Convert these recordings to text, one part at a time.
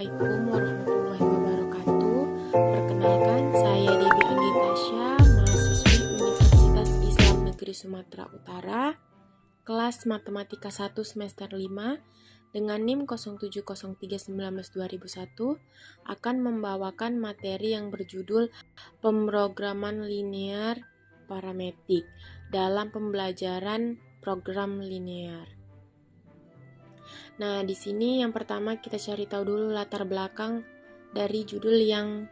Assalamualaikum warahmatullahi wabarakatuh. Perkenalkan, saya Debbie Anggitasya, mahasiswi Universitas Islam Negeri Sumatera Utara, kelas Matematika 1 semester 5 dengan NIM 0703192001 akan membawakan materi yang berjudul Pemrograman Linear Parametrik dalam pembelajaran program linear. Nah, di sini yang pertama kita cari tahu dulu latar belakang dari judul yang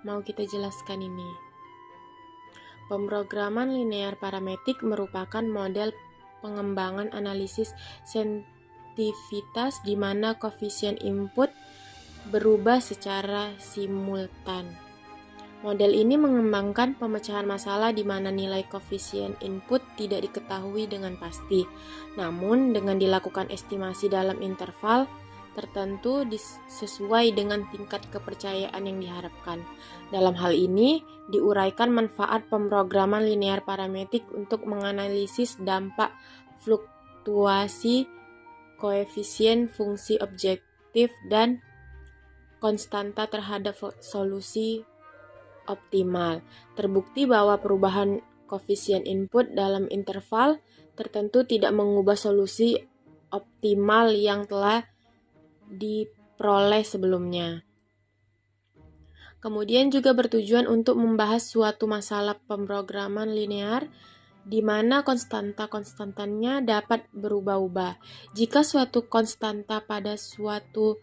mau kita jelaskan ini. Pemrograman linear parametrik merupakan model pengembangan analisis sensitivitas di mana koefisien input berubah secara simultan. Model ini mengembangkan pemecahan masalah di mana nilai koefisien input tidak diketahui dengan pasti. Namun, dengan dilakukan estimasi dalam interval tertentu sesuai dengan tingkat kepercayaan yang diharapkan. Dalam hal ini, diuraikan manfaat pemrograman linear parametrik untuk menganalisis dampak fluktuasi koefisien fungsi objektif dan konstanta terhadap solusi optimal. Terbukti bahwa perubahan koefisien input dalam interval tertentu tidak mengubah solusi optimal yang telah diperoleh sebelumnya. Kemudian juga bertujuan untuk membahas suatu masalah pemrograman linear di mana konstanta-konstantanya dapat berubah-ubah. Jika suatu konstanta pada suatu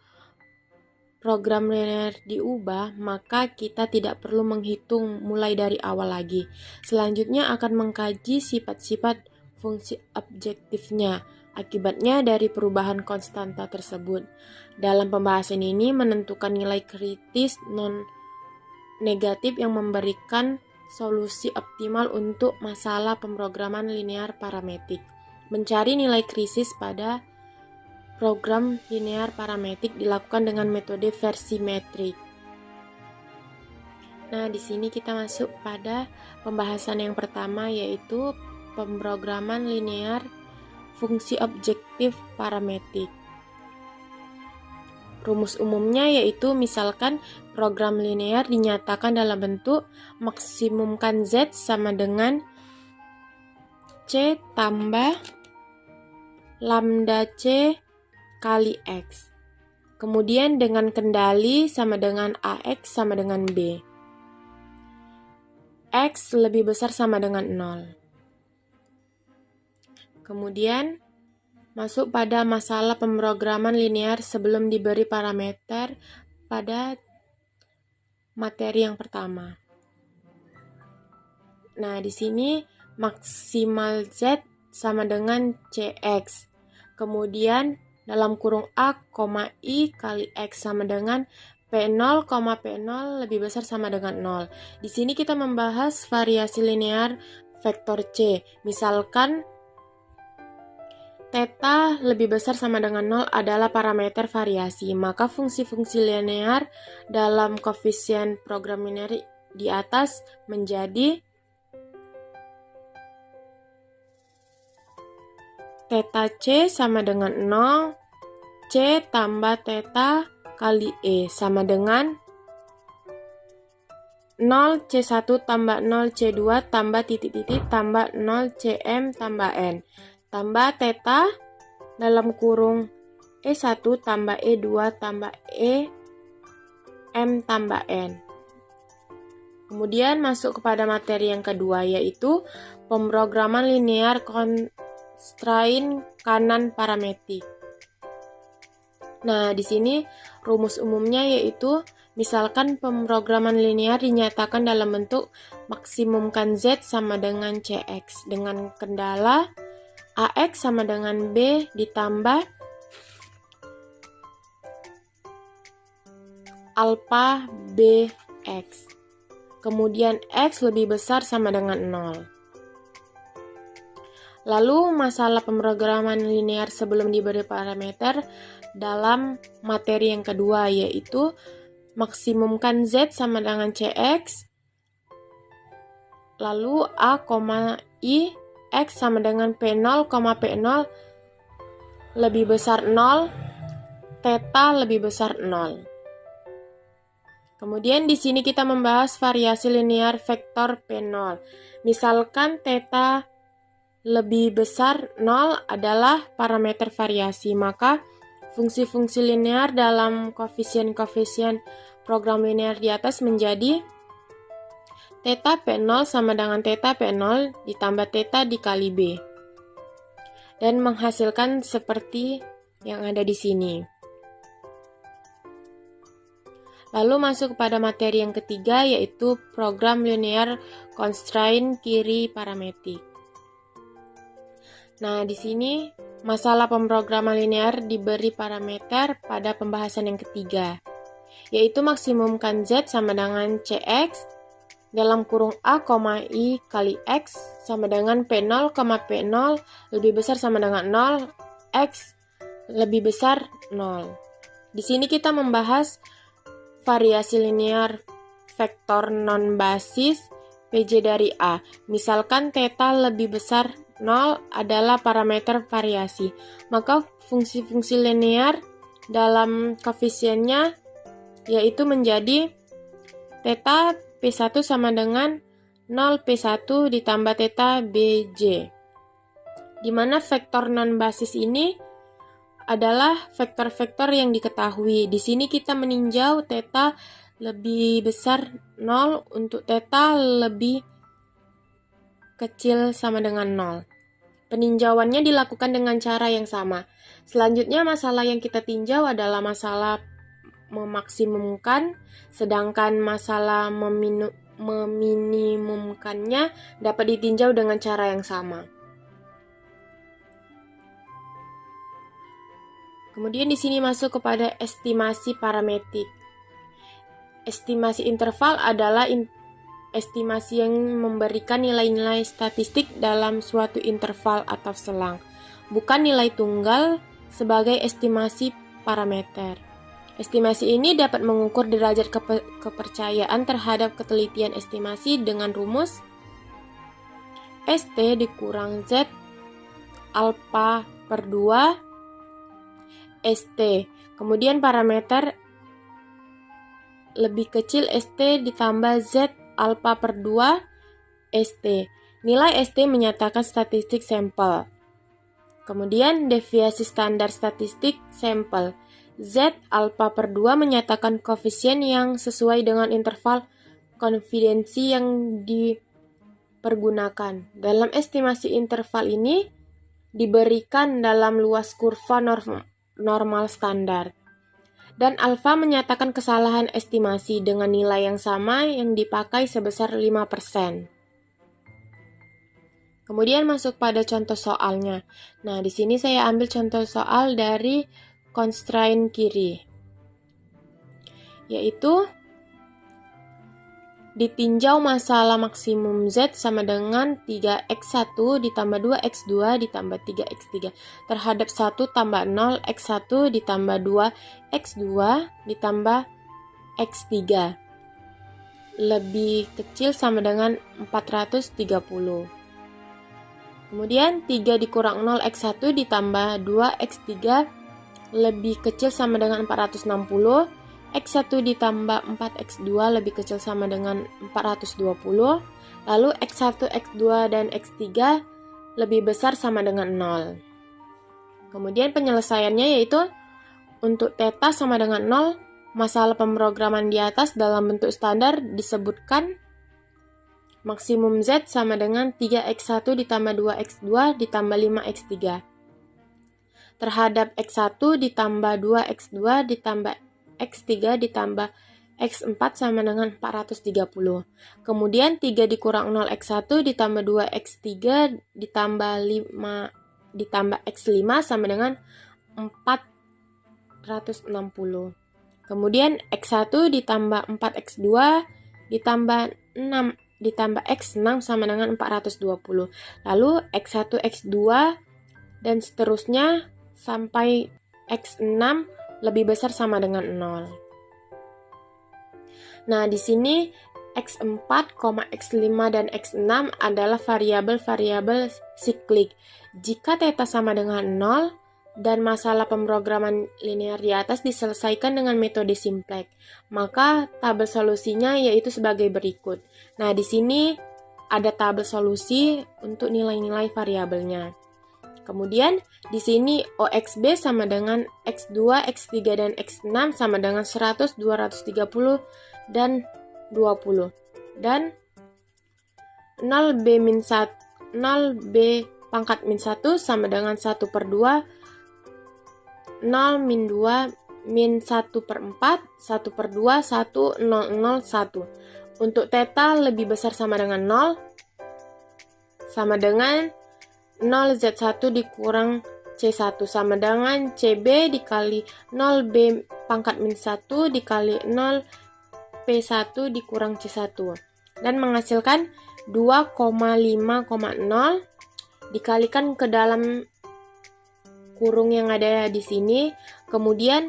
program linear diubah, maka kita tidak perlu menghitung mulai dari awal lagi. Selanjutnya akan mengkaji sifat-sifat fungsi objektifnya akibatnya dari perubahan konstanta tersebut. Dalam pembahasan ini menentukan nilai kritis non-negatif yang memberikan solusi optimal untuk masalah pemrograman linear parametrik. Mencari nilai krisis pada program linear parametrik dilakukan dengan metode versi metrik. Nah, di sini kita masuk pada pembahasan yang pertama, yaitu pemrograman linear fungsi objektif parametrik. Rumus umumnya yaitu misalkan program linear dinyatakan dalam bentuk maksimumkan Z sama dengan C tambah lambda C kali X. Kemudian dengan kendali sama dengan AX sama dengan B. X lebih besar sama dengan 0. Kemudian masuk pada masalah pemrograman linear sebelum diberi parameter pada materi yang pertama. Nah, di sini maksimal Z sama dengan CX. Kemudian dalam kurung A, I kali X sama dengan P0, P0 lebih besar sama dengan 0. Di sini kita membahas variasi linear vektor C. Misalkan theta lebih besar sama dengan 0 adalah parameter variasi, maka fungsi-fungsi linear dalam koefisien program linear di atas menjadi theta C sama dengan 0, C tambah theta kali E sama dengan 0 C1 tambah 0 C2 tambah titik-titik tambah 0 CM tambah N tambah theta dalam kurung E1 tambah E2 tambah E M tambah N. Kemudian masuk kepada materi yang kedua, yaitu pemrograman linear constraint kanan parametrik. Nah, di sini rumus umumnya yaitu misalkan pemrograman linear dinyatakan dalam bentuk maksimumkan Z sama dengan CX dengan kendala AX sama dengan B ditambah alpha BX. Kemudian X lebih besar sama dengan 0. Lalu masalah pemrograman linear sebelum diberi parameter dalam materi yang kedua, yaitu maksimumkan Z sama dengan CX, lalu A, I, X sama dengan P0, P0 lebih besar 0, theta lebih besar 0. Kemudian di sini kita membahas variasi linear vektor P0. Misalkan theta lebih besar 0 adalah parameter variasi, maka fungsi-fungsi linear dalam koefisien-koefisien program linear di atas menjadi theta P0 sama dengan theta P0 ditambah theta dikali B. Dan menghasilkan seperti yang ada di sini. Lalu masuk kepada materi yang ketiga, yaitu program linear constraint Curie parametric. Nah, di sini masalah pemrograman linear diberi parameter pada pembahasan yang ketiga, yaitu maksimumkan Z sama dengan Cx dalam kurung A, I kali X sama dengan P0, P0 lebih besar sama dengan 0, X lebih besar 0. Di sini kita membahas variasi linear vektor non-basis PJ dari A. Misalkan theta lebih besar 0 adalah parameter variasi, maka fungsi-fungsi linear dalam koefisiennya yaitu menjadi theta P1 sama dengan 0 P1 ditambah theta BJ, di mana vektor non-basis ini adalah vektor-vektor yang diketahui. Di sini kita meninjau theta lebih besar 0 untuk theta lebih kecil sama dengan 0. Peninjauannya dilakukan dengan cara yang sama. Selanjutnya masalah yang kita tinjau adalah masalah memaksimumkan, sedangkan masalah meminimumkannya dapat ditinjau dengan cara yang sama. Kemudian di sini masuk kepada estimasi parametrik. Estimasi interval adalah estimasi yang memberikan nilai-nilai statistik dalam suatu interval atau selang, bukan nilai tunggal sebagai estimasi parameter. Estimasi ini dapat mengukur derajat kepercayaan terhadap ketelitian estimasi dengan rumus ST dikurang Z alpha per 2 ST. Kemudian parameter lebih kecil ST ditambah Z alpha per 2 ST. Nilai ST menyatakan statistik sampel. Kemudian deviasi standar statistik sampel. Z alpha per 2 menyatakan koefisien yang sesuai dengan interval konfidensi yang dipergunakan. Dalam estimasi interval ini diberikan dalam luas kurva normal standar. Dan alfa menyatakan kesalahan estimasi dengan nilai yang sama yang dipakai sebesar 5%. Kemudian masuk pada contoh soalnya. Nah, di sini saya ambil contoh soal dari constraint Curie, yaitu ditinjau masalah maksimum Z sama dengan 3x1 ditambah 2x2 ditambah 3x3 terhadap 1 tambah 0 x1 ditambah 2x2 ditambah x3 lebih kecil sama dengan 430. Kemudian 3 dikurang 0 x1 ditambah 2x3 lebih kecil sama dengan 460. X1 ditambah 4x2 lebih kecil sama dengan 420. Lalu X1, X2, dan X3 lebih besar sama dengan 0. Kemudian penyelesaiannya yaitu untuk theta sama dengan 0, masalah pemrograman di atas dalam bentuk standar disebutkan maksimum Z sama dengan 3x1 ditambah 2x2 ditambah 5x3 terhadap x1 ditambah 2x2 ditambah x3 ditambah x4 sama dengan 430. Kemudian 3 dikurang 0 x1 ditambah 2 x3 ditambah 5 ditambah x5 sama dengan 460. Kemudian x1 ditambah 4x2 ditambah 6 ditambah x6 sama dengan 420. Lalu x1 x2 dan seterusnya sampai x6 lebih besar sama dengan 0. Nah, di sini x4, x5 dan x6 adalah variabel-variabel siklik. Jika theta sama dengan 0, dan masalah pemrograman linear di atas diselesaikan dengan metode simplex. Maka tabel solusinya yaitu sebagai berikut. Nah, di sini ada tabel solusi untuk nilai-nilai variabelnya. Kemudian di sini OXB sama dengan X2, X3 dan X6 sama dengan 100, 230 dan 20. Dan 0B pangkat min 1 sama dengan 1/2, 0 min 2 min 1/4, 1/2, 1, 0, 0, 1. Untuk theta lebih besar sama dengan 0, sama dengan 0Z1 dikurang C1 sama dengan CB dikali 0B pangkat min 1 dikali 0P1 dikurang C1. Dan menghasilkan 2,5,0 dikalikan ke dalam kurung yang ada di sini, kemudian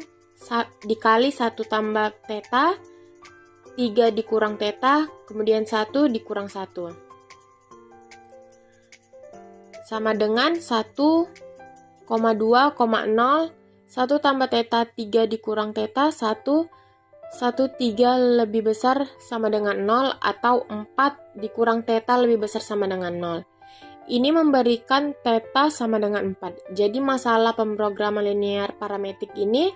dikali 1 tambah theta, 3 dikurang theta, kemudian 1 dikurang 1. Sama dengan 1,2,0, 1 tambah theta, 3 dikurang theta, 1, 3 lebih besar sama dengan 0, atau 4 dikurang theta lebih besar sama dengan 0. Ini memberikan theta sama dengan 4. Jadi masalah pemrograman linear parametrik ini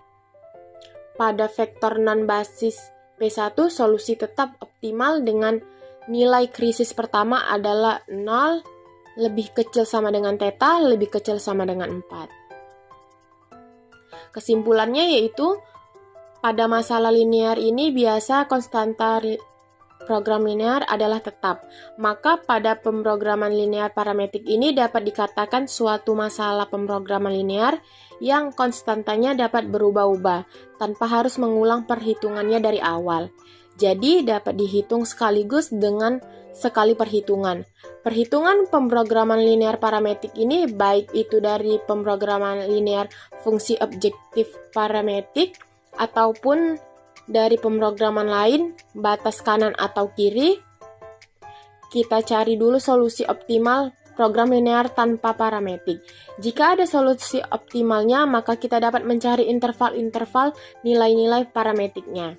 pada vektor non-basis P1 solusi tetap optimal dengan nilai krisis pertama adalah 0 lebih kecil sama dengan theta lebih kecil sama dengan 4. Kesimpulannya yaitu pada masalah linear ini biasa konstanta program linear adalah tetap. Maka pada pemrograman linear parametrik ini dapat dikatakan suatu masalah pemrograman linear yang konstantanya dapat berubah-ubah tanpa harus mengulang perhitungannya dari awal. Jadi dapat dihitung sekaligus dengan sekali perhitungan. Perhitungan pemrograman linear parametrik ini baik itu dari pemrograman linear fungsi objektif parametrik ataupun dari pemrograman lain, batas kanan atau kiri. Kita cari dulu solusi optimal program linear tanpa parametrik. Jika ada solusi optimalnya, maka kita dapat mencari interval-interval nilai-nilai parametriknya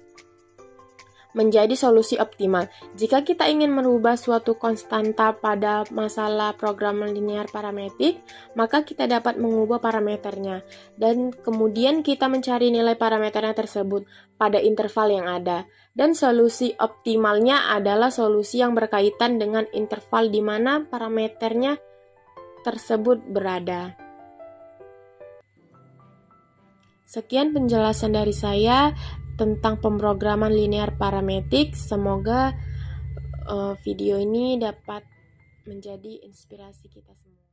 menjadi solusi optimal. Jika kita ingin merubah suatu konstanta pada masalah program linear parametrik, maka kita dapat mengubah parameternya dan kemudian kita mencari nilai parameternya tersebut pada interval yang ada. Dan solusi optimalnya adalah solusi yang berkaitan dengan interval di mana parameternya tersebut berada. Sekian penjelasan dari saya tentang pemrograman linear parametrik. Semoga video ini dapat menjadi inspirasi kita semua.